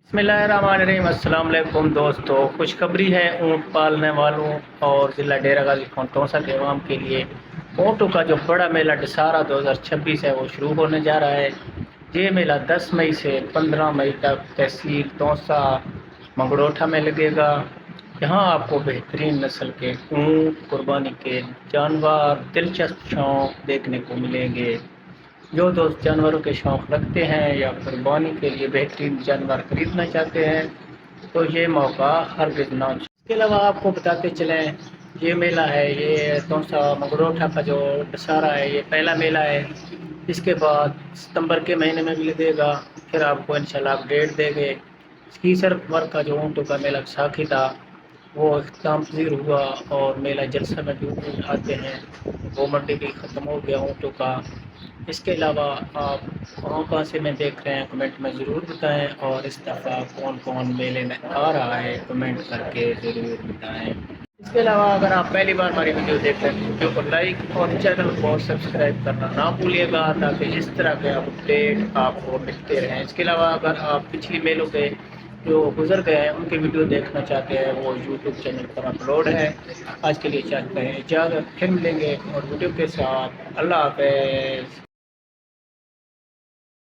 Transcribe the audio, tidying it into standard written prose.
बिस्मिल्लाहिर्रहमानिर्रहीम। अस्सलाम वालेकुम दोस्तों, खुशखबरी है ऊँट पालने वालों और ज़िला डेरा गाजी खौंटोसा के अवाम के लिए। ऊँटों का जो बड़ा मेला दशहरा 2026 है वो शुरू होने जा रहा है। ये मेला 10 मई से 15 मई तक तहसील तौसा मंगड़ोठा में लगेगा। यहाँ आपको बेहतरीन नस्ल के ऊँट, कुर्बानी के जानवर, दिलचस्प शौक देखने को मिलेंगे। जो दोस्त जानवरों के शौक़ रखते हैं या कुर्बानी के लिए बेहतरीन जानवर खरीदना चाहते हैं तो ये मौका हरगिज़ ना छोड़ें। इसके अलावा आपको बताते चलें, ये मेला है, ये तौसा मंगरोठा का जो दशहरा है ये पहला मेला है। इसके बाद सितंबर के महीने में भी लगेगा, फिर आपको इंशाल्लाह अपडेट देंगे। कीसर वर्ग का जो ऊँटों का मेला साखी था वो अख्ताम पज़ीर हुआ और मेला जलसा में भी ऊँट आते हैं। वो मंडी भी ख़त्म हो गया ऊँटों का। इसके अलावा आप कहाँ से में देख रहे हैं कमेंट में ज़रूर बताएं, और इस दफ़ा कौन कौन मेले में आ रहा है कमेंट करके ज़रूर बताएं। इसके अलावा अगर आप पहली बार हमारी वीडियो देख रहे हैं तो वीडियो को लाइक और चैनल को सब्सक्राइब करना ना भूलिएगा, ताकि इस तरह के अपडेट आपको मिलते रहें। इसके अलावा अगर आप पिछली मेलों के जो गुजर गए हैं उनकी वीडियो देखना चाहते हैं वो यूट्यूब चैनल पर अपलोड है। आज के लिए चाहते हैं इजाज़त, फिर मिलेंगे एक और वीडियो के साथ। अल्लाह हाफ़िज़।